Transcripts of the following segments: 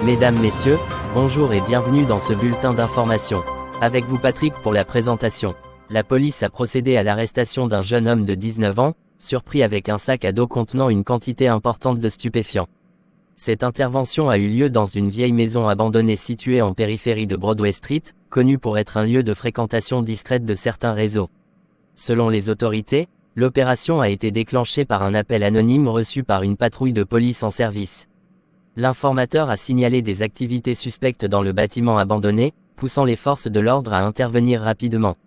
Mesdames, Messieurs, bonjour et bienvenue dans ce bulletin d'information. Avec vous Patrick pour la présentation. La police a procédé à l'arrestation d'un jeune homme de 19 ans, surpris avec un sac à dos contenant une quantité importante de stupéfiants. Cette intervention a eu lieu dans une vieille maison abandonnée située en périphérie de Broadway Street, connue pour être un lieu de fréquentation discrète de certains réseaux. Selon les autorités, l'opération a été déclenchée par un appel anonyme reçu par une patrouille de police en service. L'informateur a signalé des activités suspectes dans le bâtiment abandonné, poussant les forces de l'ordre à intervenir rapidement.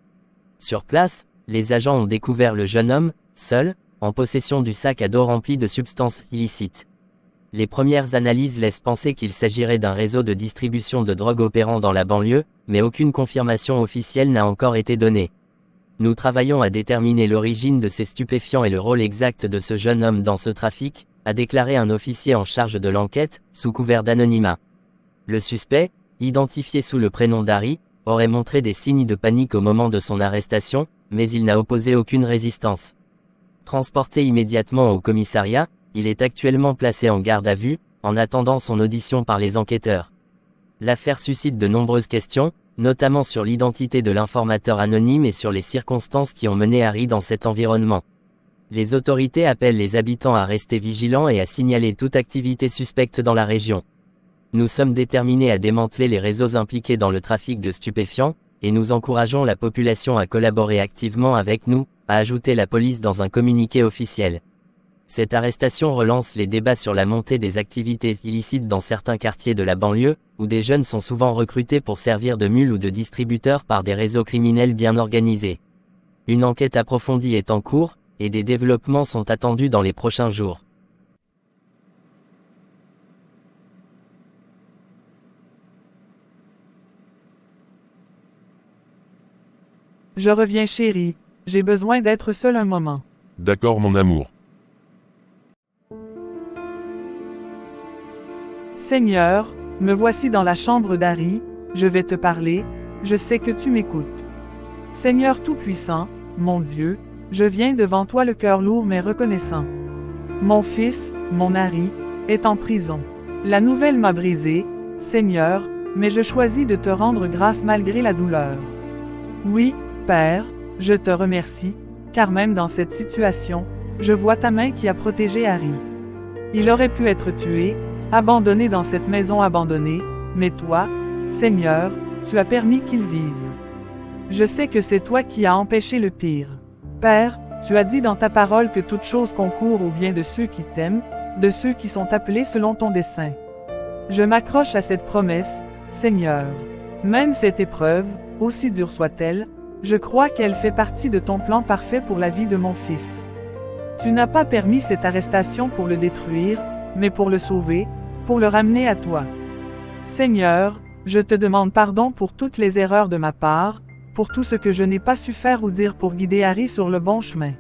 Sur place, les agents ont découvert le jeune homme, seul, en possession du sac à dos rempli de substances illicites. Les premières analyses laissent penser qu'il s'agirait d'un réseau de distribution de drogue opérant dans la banlieue, mais aucune confirmation officielle n'a encore été donnée. Nous travaillons à déterminer l'origine de ces stupéfiants et le rôle exact de ce jeune homme dans ce trafic, a déclaré un officier en charge de l'enquête, sous couvert d'anonymat. Le suspect, identifié sous le prénom d'Harry, aurait montré des signes de panique au moment de son arrestation, mais il n'a opposé aucune résistance. Transporté immédiatement au commissariat, il est actuellement placé en garde à vue, en attendant son audition par les enquêteurs. L'affaire suscite de nombreuses questions, notamment sur l'identité de l'informateur anonyme et sur les circonstances qui ont mené Harry dans cet environnement. Les autorités appellent les habitants à rester vigilants et à signaler toute activité suspecte dans la région. Nous sommes déterminés à démanteler les réseaux impliqués dans le trafic de stupéfiants, et nous encourageons la population à collaborer activement avec nous, a ajouté la police dans un communiqué officiel. Cette arrestation relance les débats sur la montée des activités illicites dans certains quartiers de la banlieue, où des jeunes sont souvent recrutés pour servir de mules ou de distributeurs par des réseaux criminels bien organisés. Une enquête approfondie est en cours, et des développements sont attendus dans les prochains jours. Je reviens chérie, j'ai besoin d'être seul un moment. D'accord mon amour. Seigneur, me voici dans la chambre d'Harry, je vais te parler, je sais que tu m'écoutes. Seigneur Tout-Puissant, mon Dieu, je viens devant toi le cœur lourd mais reconnaissant. Mon fils, mon Harry, est en prison. La nouvelle m'a brisé, Seigneur, mais je choisis de te rendre grâce malgré la douleur. Oui, Père, je te remercie, car même dans cette situation, je vois ta main qui a protégé Harry. Il aurait pu être tué, abandonné dans cette maison abandonnée, mais toi, Seigneur, tu as permis qu'il vive. Je sais que c'est toi qui as empêché le pire. Père, tu as dit dans ta parole que toute chose concourt au bien de ceux qui t'aiment, de ceux qui sont appelés selon ton dessein. Je m'accroche à cette promesse, Seigneur. Même cette épreuve, aussi dure soit-elle, je crois qu'elle fait partie de ton plan parfait pour la vie de mon fils. Tu n'as pas permis cette arrestation pour le détruire, mais pour le sauver, pour le ramener à toi. Seigneur, je te demande pardon pour toutes les erreurs de ma part, pour tout ce que je n'ai pas su faire ou dire pour guider Harry sur le bon chemin.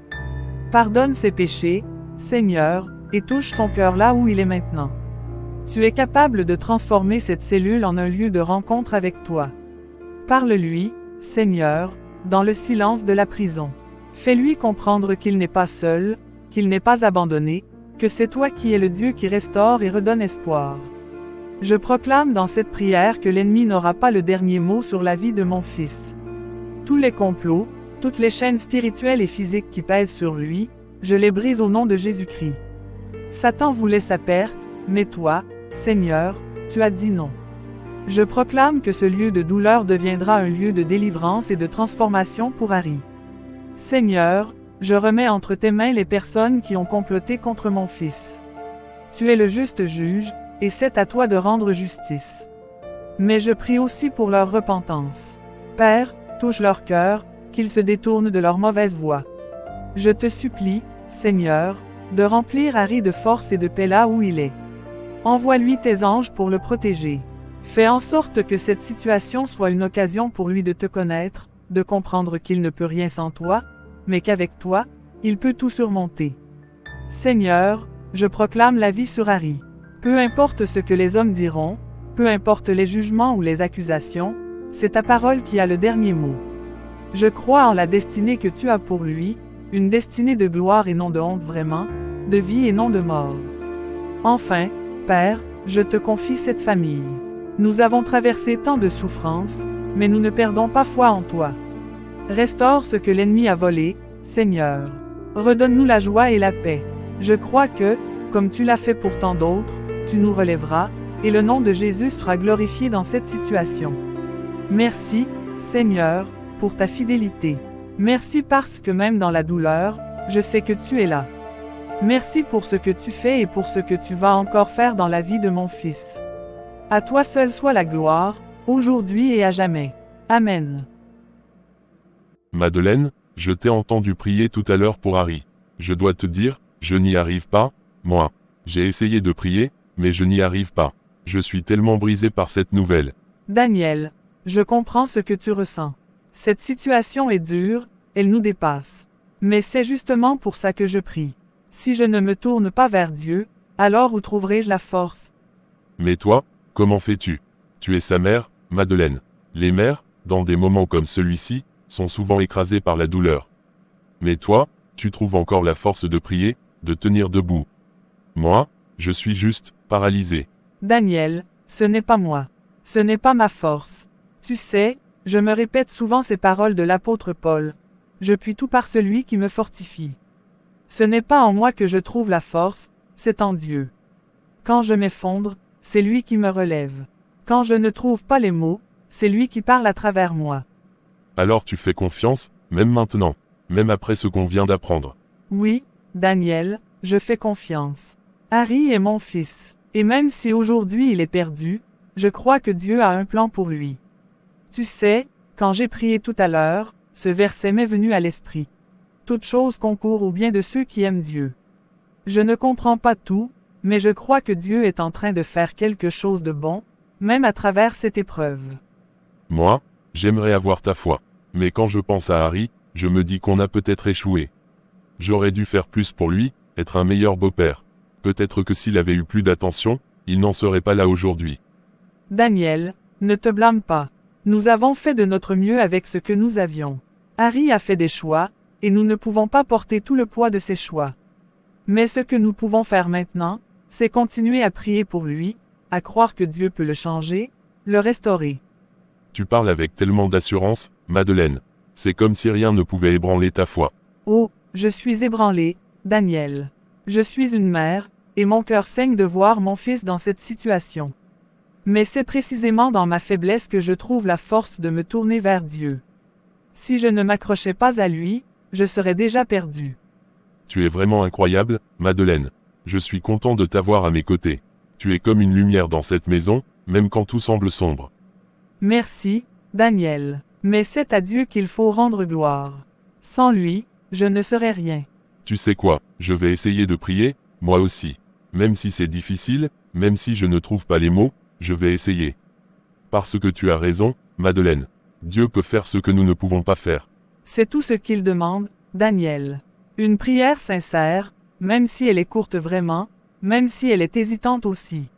Pardonne ses péchés, Seigneur, et touche son cœur là où il est maintenant. Tu es capable de transformer cette cellule en un lieu de rencontre avec toi. Parle-lui, Seigneur, dans le silence de la prison. Fais-lui comprendre qu'il n'est pas seul, qu'il n'est pas abandonné, que c'est toi qui es le Dieu qui restaure et redonne espoir. Je proclame dans cette prière que l'ennemi n'aura pas le dernier mot sur la vie de mon fils. Tous les complots, toutes les chaînes spirituelles et physiques qui pèsent sur lui, je les brise au nom de Jésus-Christ. Satan voulait sa perte, mais toi, Seigneur, tu as dit non. Je proclame que ce lieu de douleur deviendra un lieu de délivrance et de transformation pour Harry. Seigneur, je remets entre tes mains les personnes qui ont comploté contre mon fils. Tu es le juste juge, et c'est à toi de rendre justice. Mais je prie aussi pour leur repentance. Père, touche leur cœur, qu'ils se détournent de leur mauvaise voie. Je te supplie, Seigneur, de remplir Harry de force et de paix là où il est. Envoie-lui tes anges pour le protéger. Fais en sorte que cette situation soit une occasion pour lui de te connaître, de comprendre qu'il ne peut rien sans toi, mais qu'avec toi, il peut tout surmonter. Seigneur, je proclame la vie sur Harry. Peu importe ce que les hommes diront, peu importe les jugements ou les accusations, c'est ta parole qui a le dernier mot. Je crois en la destinée que tu as pour lui, une destinée de gloire et non de honte vraiment, de vie et non de mort. Enfin, Père, je te confie cette famille. Nous avons traversé tant de souffrances, mais nous ne perdons pas foi en toi. Restaure ce que l'ennemi a volé, Seigneur. Redonne-nous la joie et la paix. Je crois que, comme tu l'as fait pour tant d'autres, tu nous relèveras, et le nom de Jésus sera glorifié dans cette situation. Merci, Seigneur, pour ta fidélité. Merci parce que même dans la douleur, je sais que tu es là. Merci pour ce que tu fais et pour ce que tu vas encore faire dans la vie de mon fils. À toi seul soit la gloire, aujourd'hui et à jamais. Amen. Madeleine, je t'ai entendu prier tout à l'heure pour Harry. Je dois te dire, je n'y arrive pas, moi. J'ai essayé de prier, mais je n'y arrive pas. Je suis tellement brisé par cette nouvelle. Daniel, je comprends ce que tu ressens. Cette situation est dure, elle nous dépasse. Mais c'est justement pour ça que je prie. Si je ne me tourne pas vers Dieu, alors où trouverai-je la force? Mais toi, comment fais-tu? Tu es sa mère, Madeleine. Les mères, dans des moments comme celui-ci, sont souvent écrasées par la douleur. Mais toi, tu trouves encore la force de prier, de tenir debout. Moi, je suis juste paralysé. Daniel, ce n'est pas moi. Ce n'est pas ma force. Tu sais, je me répète souvent ces paroles de l'apôtre Paul. Je puis tout par celui qui me fortifie. Ce n'est pas en moi que je trouve la force, c'est en Dieu. Quand je m'effondre, c'est lui qui me relève. Quand je ne trouve pas les mots, c'est lui qui parle à travers moi. Alors tu fais confiance, même maintenant, même après ce qu'on vient d'apprendre. Oui, Daniel, je fais confiance. Harry est mon fils, et même si aujourd'hui il est perdu, je crois que Dieu a un plan pour lui. Tu sais, quand j'ai prié tout à l'heure, ce verset m'est venu à l'esprit. Toute chose concourt au bien de ceux qui aiment Dieu. Je ne comprends pas tout, mais je crois que Dieu est en train de faire quelque chose de bon, même à travers cette épreuve. Moi, j'aimerais avoir ta foi. Mais quand je pense à Harry, je me dis qu'on a peut-être échoué. J'aurais dû faire plus pour lui, être un meilleur beau-père. Peut-être que s'il avait eu plus d'attention, il n'en serait pas là aujourd'hui. Daniel, ne te blâme pas. Nous avons fait de notre mieux avec ce que nous avions. Harry a fait des choix, et nous ne pouvons pas porter tout le poids de ses choix. Mais ce que nous pouvons faire maintenant, c'est continuer à prier pour lui, à croire que Dieu peut le changer, le restaurer. Tu parles avec tellement d'assurance, Madeleine. C'est comme si rien ne pouvait ébranler ta foi. Oh, je suis ébranlé, Daniel. Je suis une mère, et mon cœur saigne de voir mon fils dans cette situation. Mais c'est précisément dans ma faiblesse que je trouve la force de me tourner vers Dieu. Si je ne m'accrochais pas à lui, je serais déjà perdu. Tu es vraiment incroyable, Madeleine. Je suis content de t'avoir à mes côtés. Tu es comme une lumière dans cette maison, même quand tout semble sombre. Merci, Daniel. Mais c'est à Dieu qu'il faut rendre gloire. Sans lui, je ne serais rien. Tu sais quoi, je vais essayer de prier, moi aussi. Même si c'est difficile, même si je ne trouve pas les mots, je vais essayer. Parce que tu as raison, Madeleine. Dieu peut faire ce que nous ne pouvons pas faire. C'est tout ce qu'il demande, Daniel. Une prière sincère, même si elle est courte vraiment, même si elle est hésitante aussi.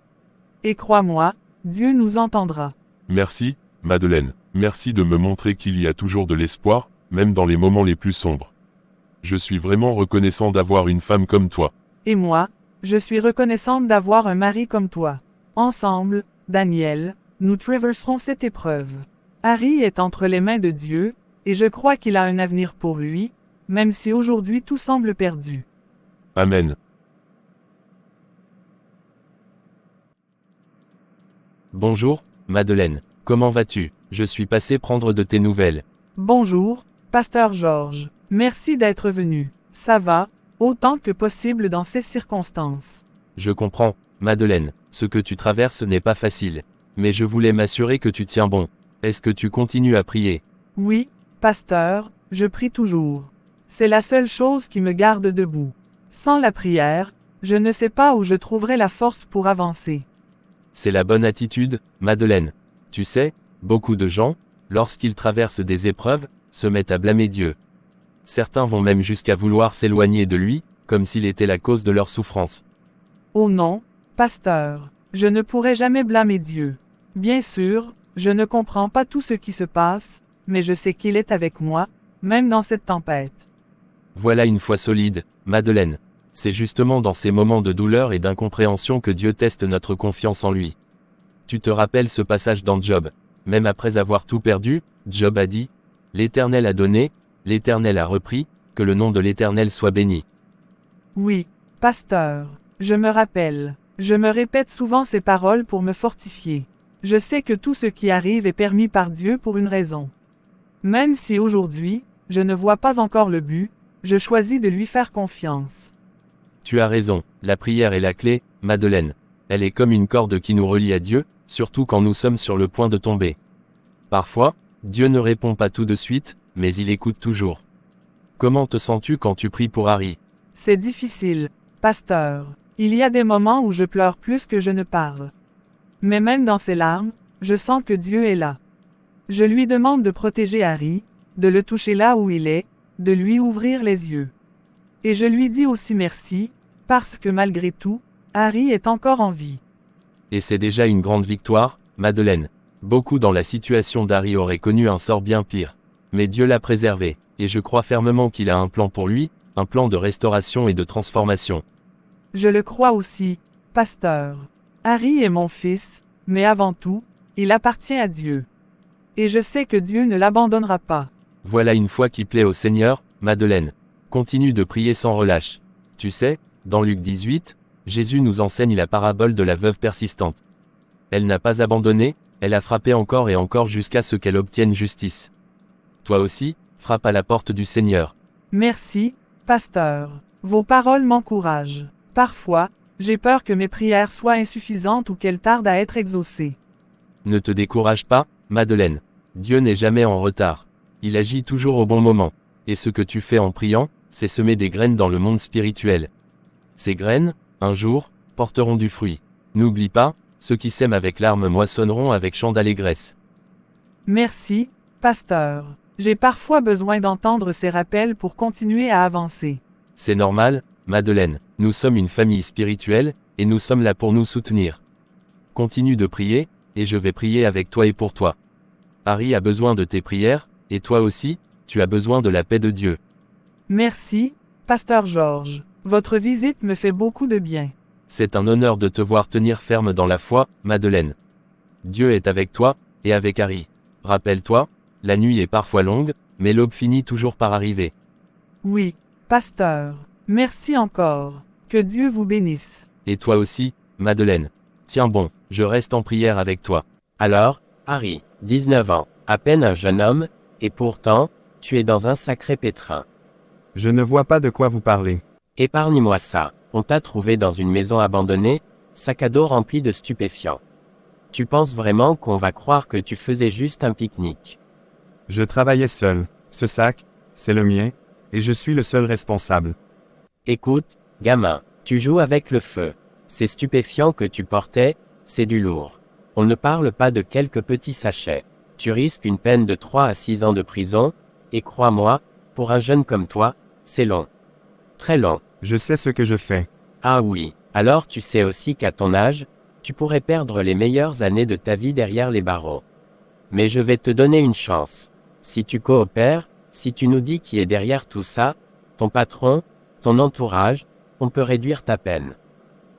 Et crois-moi, Dieu nous entendra. Merci, Madeleine. Merci de me montrer qu'il y a toujours de l'espoir, même dans les moments les plus sombres. Je suis vraiment reconnaissant d'avoir une femme comme toi. Et moi, je suis reconnaissante d'avoir un mari comme toi. Ensemble, Daniel, nous traverserons cette épreuve. Harry est entre les mains de Dieu, et je crois qu'il a un avenir pour lui, même si aujourd'hui tout semble perdu. Amen. Bonjour, Madeleine. Comment vas-tu? Je suis passé prendre de tes nouvelles. Bonjour, Pasteur Georges. Merci d'être venu. Ça va, autant que possible dans ces circonstances. Je comprends, Madeleine, ce que tu traverses n'est pas facile. Mais je voulais m'assurer que tu tiens bon. Est-ce que tu continues à prier? Oui, Pasteur, je prie toujours. C'est la seule chose qui me garde debout. Sans la prière, je ne sais pas où je trouverai la force pour avancer. C'est la bonne attitude, Madeleine. Tu sais, beaucoup de gens, lorsqu'ils traversent des épreuves, se mettent à blâmer Dieu. Certains vont même jusqu'à vouloir s'éloigner de lui, comme s'il était la cause de leur souffrance. Oh non, Pasteur, je ne pourrai jamais blâmer Dieu. Bien sûr, je ne comprends pas tout ce qui se passe, mais je sais qu'il est avec moi, même dans cette tempête. Voilà une foi solide, Madeleine. C'est justement dans ces moments de douleur et d'incompréhension que Dieu teste notre confiance en lui. Tu te rappelles ce passage dans Job. Même après avoir tout perdu, Job a dit, « L'Éternel a donné, l'Éternel a repris, que le nom de l'Éternel soit béni. » Oui, pasteur, je me rappelle. Je me répète souvent ces paroles pour me fortifier. Je sais que tout ce qui arrive est permis par Dieu pour une raison. Même si aujourd'hui, je ne vois pas encore le but, je choisis de lui faire confiance. Tu as raison, la prière est la clé, Madeleine. Elle est comme une corde qui nous relie à Dieu, surtout quand nous sommes sur le point de tomber. Parfois, Dieu ne répond pas tout de suite, mais il écoute toujours. Comment te sens-tu quand tu pries pour Harry? C'est difficile, pasteur. Il y a des moments où je pleure plus que je ne parle. Mais même dans ces larmes, je sens que Dieu est là. Je lui demande de protéger Harry, de le toucher là où il est, de lui ouvrir les yeux. Et je lui dis aussi merci, parce que malgré tout, Harry est encore en vie. Et c'est déjà une grande victoire, Madeleine. Beaucoup dans la situation d'Harry auraient connu un sort bien pire. Mais Dieu l'a préservé, et je crois fermement qu'il a un plan pour lui, un plan de restauration et de transformation. Je le crois aussi, pasteur. Harry est mon fils, mais avant tout, il appartient à Dieu. Et je sais que Dieu ne l'abandonnera pas. Voilà une foi qui plaît au Seigneur, Madeleine. Continue de prier sans relâche. Tu sais, dans Luc 18, Jésus nous enseigne la parabole de la veuve persistante. Elle n'a pas abandonné, elle a frappé encore et encore jusqu'à ce qu'elle obtienne justice. Toi aussi, frappe à la porte du Seigneur. Merci, pasteur. Vos paroles m'encouragent. Parfois, j'ai peur que mes prières soient insuffisantes ou qu'elles tardent à être exaucées. Ne te décourage pas, Madeleine. Dieu n'est jamais en retard. Il agit toujours au bon moment. Et ce que tu fais en priant, c'est semer des graines dans le monde spirituel. Ces graines, un jour, porteront du fruit. N'oublie pas, ceux qui sèment avec larmes moissonneront avec chant d'allégresse. Merci, pasteur. J'ai parfois besoin d'entendre ces rappels pour continuer à avancer. C'est normal, Madeleine. Nous sommes une famille spirituelle, et nous sommes là pour nous soutenir. Continue de prier, et je vais prier avec toi et pour toi. Harry a besoin de tes prières, et toi aussi, tu as besoin de la paix de Dieu. Merci, pasteur Georges. Votre visite me fait beaucoup de bien. C'est un honneur de te voir tenir ferme dans la foi, Madeleine. Dieu est avec toi, et avec Harry. Rappelle-toi, la nuit est parfois longue, mais l'aube finit toujours par arriver. Oui, pasteur. Merci encore. Que Dieu vous bénisse. Et toi aussi, Madeleine. Tiens bon, je reste en prière avec toi. Alors, Harry, 19 ans, à peine un jeune homme, et pourtant, tu es dans un sacré pétrin. Je ne vois pas de quoi vous parlez. Épargne-moi ça, on t'a trouvé dans une maison abandonnée, sac à dos rempli de stupéfiants. Tu penses vraiment qu'on va croire que tu faisais juste un pique-nique? Je travaillais seul. Ce sac, c'est le mien, et je suis le seul responsable. Écoute, gamin, tu joues avec le feu. Ces stupéfiants que tu portais, c'est du lourd. On ne parle pas de quelques petits sachets. Tu risques une peine de 3 à 6 ans de prison, et crois-moi, pour un jeune comme toi, c'est long. Très long. Je sais ce que je fais. Ah oui, alors tu sais aussi qu'à ton âge, tu pourrais perdre les meilleures années de ta vie derrière les barreaux. Mais je vais te donner une chance. Si tu coopères, si tu nous dis qui est derrière tout ça, ton patron, ton entourage, on peut réduire ta peine.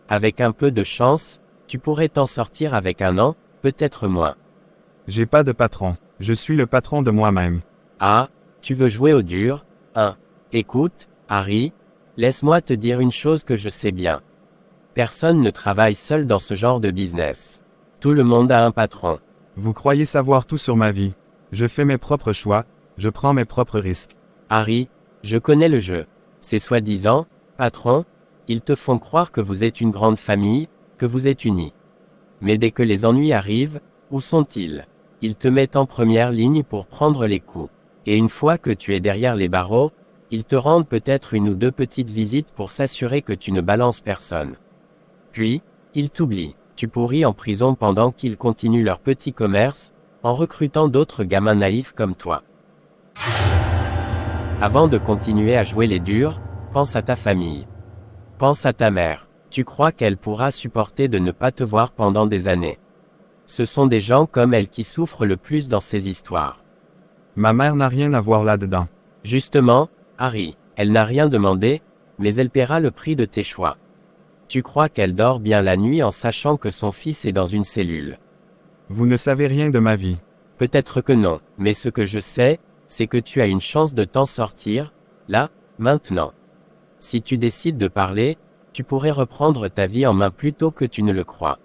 Avec un peu de chance, tu pourrais t'en sortir avec 1 an, peut-être moins. J'ai pas de patron. Je suis le patron de moi-même. Ah, tu veux jouer au dur, hein? Écoute, Harry, laisse-moi te dire une chose que je sais bien. Personne ne travaille seul dans ce genre de business. Tout le monde a un patron. Vous croyez savoir tout sur ma vie. Je fais mes propres choix, je prends mes propres risques. Harry, je connais le jeu. Ces soi-disant patrons, ils te font croire que vous êtes une grande famille, que vous êtes unis. Mais dès que les ennuis arrivent, où sont-ils? Ils te mettent en première ligne pour prendre les coups. Et une fois que tu es derrière les barreaux, ils te rendent peut-être 1 ou 2 petites visites pour s'assurer que tu ne balances personne. Puis, ils t'oublient. Tu pourris en prison pendant qu'ils continuent leur petit commerce, en recrutant d'autres gamins naïfs comme toi. Avant de continuer à jouer les durs, pense à ta famille. Pense à ta mère. Tu crois qu'elle pourra supporter de ne pas te voir pendant des années. Ce sont des gens comme elle qui souffrent le plus dans ces histoires. Ma mère n'a rien à voir là-dedans. Justement, Harry, elle n'a rien demandé, mais elle paiera le prix de tes choix. Tu crois qu'elle dort bien la nuit en sachant que son fils est dans une cellule. Vous ne savez rien de ma vie. Peut-être que non, mais ce que je sais, c'est que tu as une chance de t'en sortir, là, maintenant. Si tu décides de parler, tu pourrais reprendre ta vie en main plus tôt que tu ne le crois.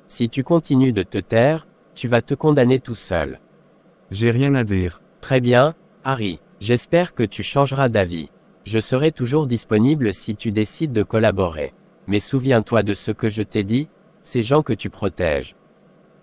Si tu continues de te taire, tu vas te condamner tout seul. J'ai rien à dire. Très bien, Harry, j'espère que tu changeras d'avis. Je serai toujours disponible si tu décides de collaborer. Mais souviens-toi de ce que je t'ai dit, ces gens que tu protèges.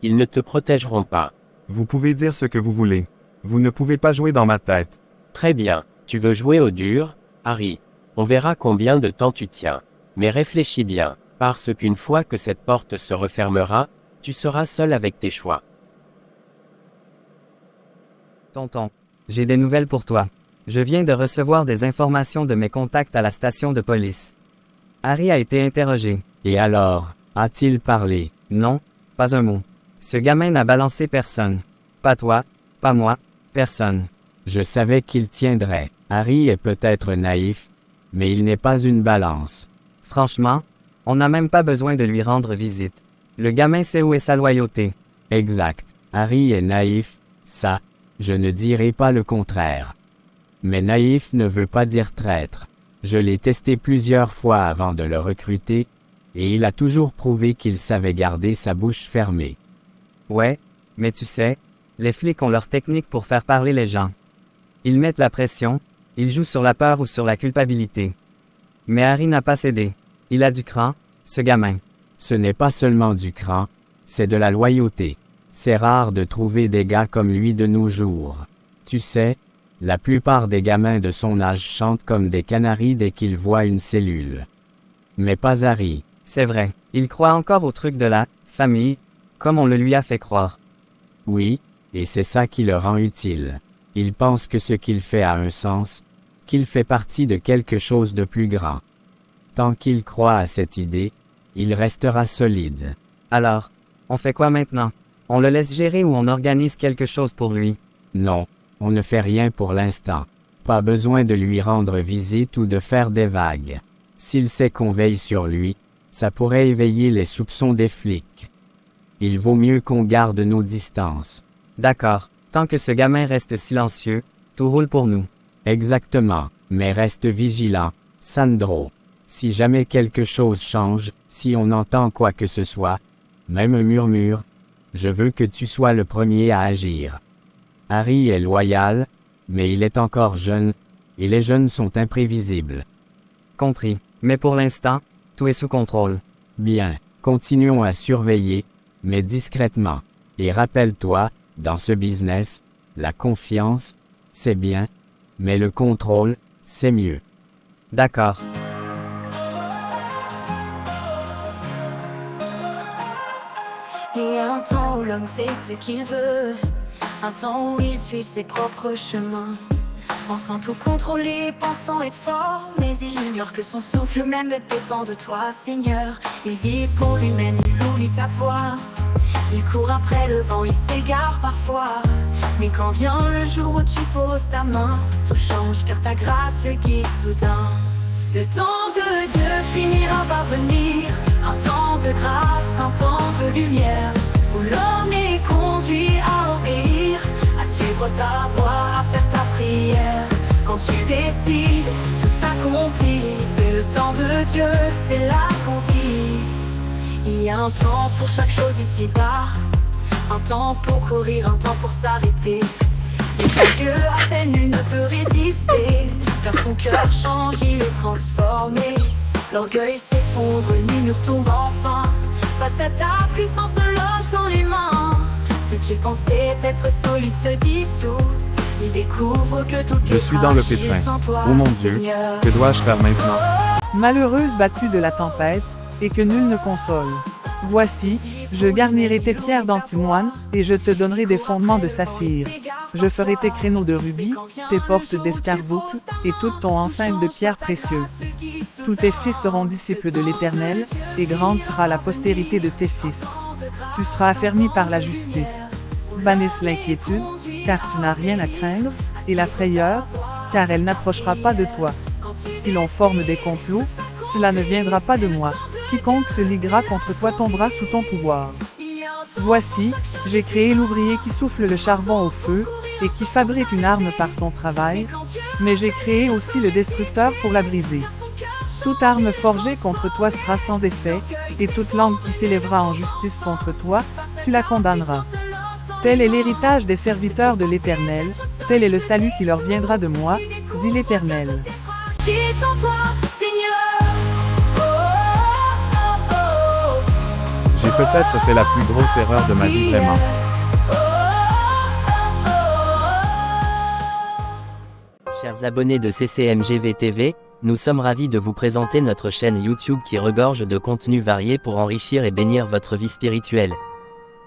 Ils ne te protégeront pas. Vous pouvez dire ce que vous voulez. Vous ne pouvez pas jouer dans ma tête. Très bien, tu veux jouer au dur, Harry. On verra combien de temps tu tiens. Mais réfléchis bien, parce qu'une fois que cette porte se refermera, tu seras seul avec tes choix. Tonton, j'ai des nouvelles pour toi. Je viens de recevoir des informations de mes contacts à la station de police. Harry a été interrogé. Et alors, a-t-il parlé? Non, pas un mot. Ce gamin n'a balancé personne. Pas toi, pas moi, personne. Je savais qu'il tiendrait. Harry est peut-être naïf, mais il n'est pas une balance. Franchement, on n'a même pas besoin de lui rendre visite. Le gamin sait où est sa loyauté. Exact. Harry est naïf, ça, je ne dirai pas le contraire. Mais naïf ne veut pas dire traître. Je l'ai testé plusieurs fois avant de le recruter, et il a toujours prouvé qu'il savait garder sa bouche fermée. Ouais, mais tu sais, les flics ont leur technique pour faire parler les gens. Ils mettent la pression, ils jouent sur la peur ou sur la culpabilité. Mais Harry n'a pas cédé. Il a du cran, ce gamin. Ce n'est pas seulement du cran, c'est de la loyauté. C'est rare de trouver des gars comme lui de nos jours. Tu sais, la plupart des gamins de son âge chantent comme des canaris dès qu'ils voient une cellule. Mais pas Harry. C'est vrai, il croit encore au truc de la famille, comme on le lui a fait croire. Oui, et c'est ça qui le rend utile. Il pense que ce qu'il fait a un sens, qu'il fait partie de quelque chose de plus grand. Tant qu'il croit à cette idée, il restera solide. Alors, on fait quoi maintenant? On le laisse gérer ou on organise quelque chose pour lui? Non, on ne fait rien pour l'instant. Pas besoin de lui rendre visite ou de faire des vagues. S'il sait qu'on veille sur lui, ça pourrait éveiller les soupçons des flics. Il vaut mieux qu'on garde nos distances. D'accord, tant que ce gamin reste silencieux, tout roule pour nous. Exactement, mais reste vigilant, Sandro. Si jamais quelque chose change, si on entend quoi que ce soit, même un murmure, je veux que tu sois le premier à agir. Harry est loyal, mais il est encore jeune, et les jeunes sont imprévisibles. Compris, mais pour l'instant, tout est sous contrôle. Bien, continuons à surveiller, mais discrètement. Et rappelle-toi, dans ce business, la confiance, c'est bien, mais le contrôle, c'est mieux. D'accord. Il y a un temps où l'homme fait ce qu'il veut, un temps où il suit ses propres chemins, pensant tout contrôler, pensant être fort, mais il ignore que son souffle même dépend de toi, Seigneur. Il vit pour lui-même, il oublie ta voix. Il court après le vent, il s'égare parfois. Mais quand vient le jour où tu poses ta main, tout change car ta grâce le guide soudain. Le temps de Dieu finira par venir, un temps de grâce, un temps de lumière, où l'homme est conduit à obéir, à suivre ta voie, à faire ta prière. Quand tu décides, tout s'accomplit, c'est le temps de Dieu, c'est là qu'on vit. Il y a un temps pour chaque chose ici-bas, un temps pour courir, un temps pour s'arrêter. Et quand Dieu appelle, nul ne peut résister, car son cœur change, il est transformé. L'orgueil s'effondre, les murs tombent enfin. Face à ta puissance, l'homme tend les mains. Ce qu'il pensait être solide se dissout. Il découvre que tout Je suis dans le pétrin. Oh mon Dieu, que dois-je faire maintenant? Malheureuse battue de la tempête, et que nul ne console. Voici, je garnirai tes pierres d'antimoine, et je te donnerai des fondements de saphir. Je ferai tes créneaux de rubis, tes portes d'escarboucle, et toute ton enceinte de pierres précieuses. Tous tes fils seront disciples de l'Éternel, et grande sera la postérité de tes fils. Tu seras affermi par la justice. Bannisse l'inquiétude, car tu n'as rien à craindre, et la frayeur, car elle n'approchera pas de toi. si l'on forme des complots, cela ne viendra pas de moi. Quiconque se liguera contre toi tombera sous ton pouvoir. Voici, j'ai créé l'ouvrier qui souffle le charbon au feu, et qui fabrique une arme par son travail, mais j'ai créé aussi le destructeur pour la briser. Toute arme forgée contre toi sera sans effet, et toute langue qui s'élèvera en justice contre toi, tu la condamneras. Tel est l'héritage des serviteurs de l'Éternel, tel est le salut qui leur viendra de moi, dit l'Éternel. Qui est sans toi, Seigneur? Oh, oh, oh, J'ai peut-être fait la plus grosse erreur de ma vie vraiment. Chers abonnés de CCMGV TV, nous sommes ravis de vous présenter notre chaîne YouTube qui regorge de contenus variés pour enrichir et bénir votre vie spirituelle.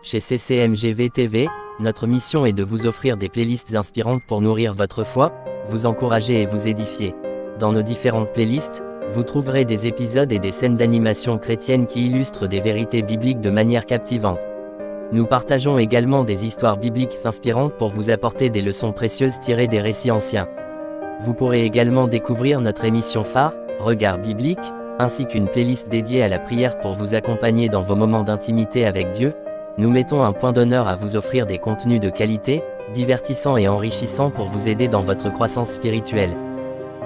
Chez CCMGV TV, notre mission est de vous offrir des playlists inspirantes pour nourrir votre foi, vous encourager et vous édifier. Dans nos différentes playlists, vous trouverez des épisodes et des scènes d'animation chrétienne qui illustrent des vérités bibliques de manière captivante. Nous partageons également des histoires bibliques inspirantes pour vous apporter des leçons précieuses tirées des récits anciens. Vous pourrez également découvrir notre émission phare, Regard biblique, ainsi qu'une playlist dédiée à la prière pour vous accompagner dans vos moments d'intimité avec Dieu. Nous mettons un point d'honneur à vous offrir des contenus de qualité, divertissants et enrichissants pour vous aider dans votre croissance spirituelle.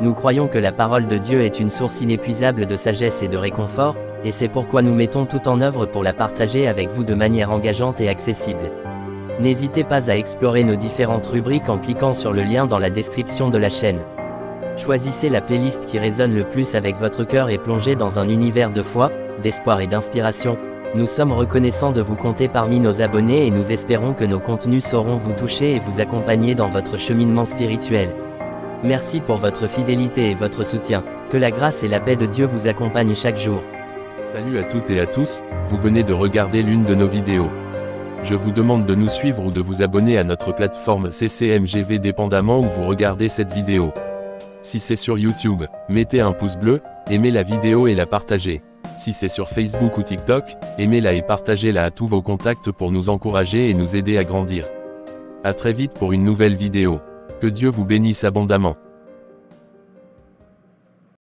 Nous croyons que la parole de Dieu est une source inépuisable de sagesse et de réconfort, et c'est pourquoi nous mettons tout en œuvre pour la partager avec vous de manière engageante et accessible. N'hésitez pas à explorer nos différentes rubriques en cliquant sur le lien dans la description de la chaîne. Choisissez la playlist qui résonne le plus avec votre cœur et plongez dans un univers de foi, d'espoir et d'inspiration. Nous sommes reconnaissants de vous compter parmi nos abonnés et nous espérons que nos contenus sauront vous toucher et vous accompagner dans votre cheminement spirituel. Merci pour votre fidélité et votre soutien. Que la grâce et la paix de Dieu vous accompagnent chaque jour. Salut à toutes et à tous, vous venez de regarder l'une de nos vidéos. Je vous demande de nous suivre ou de vous abonner à notre plateforme CCMGV dépendamment où vous regardez cette vidéo. Si c'est sur YouTube, mettez un pouce bleu, aimez la vidéo et la partagez. Si c'est sur Facebook ou TikTok, aimez-la et partagez-la à tous vos contacts pour nous encourager et nous aider à grandir. À très vite pour une nouvelle vidéo. Que Dieu vous bénisse abondamment.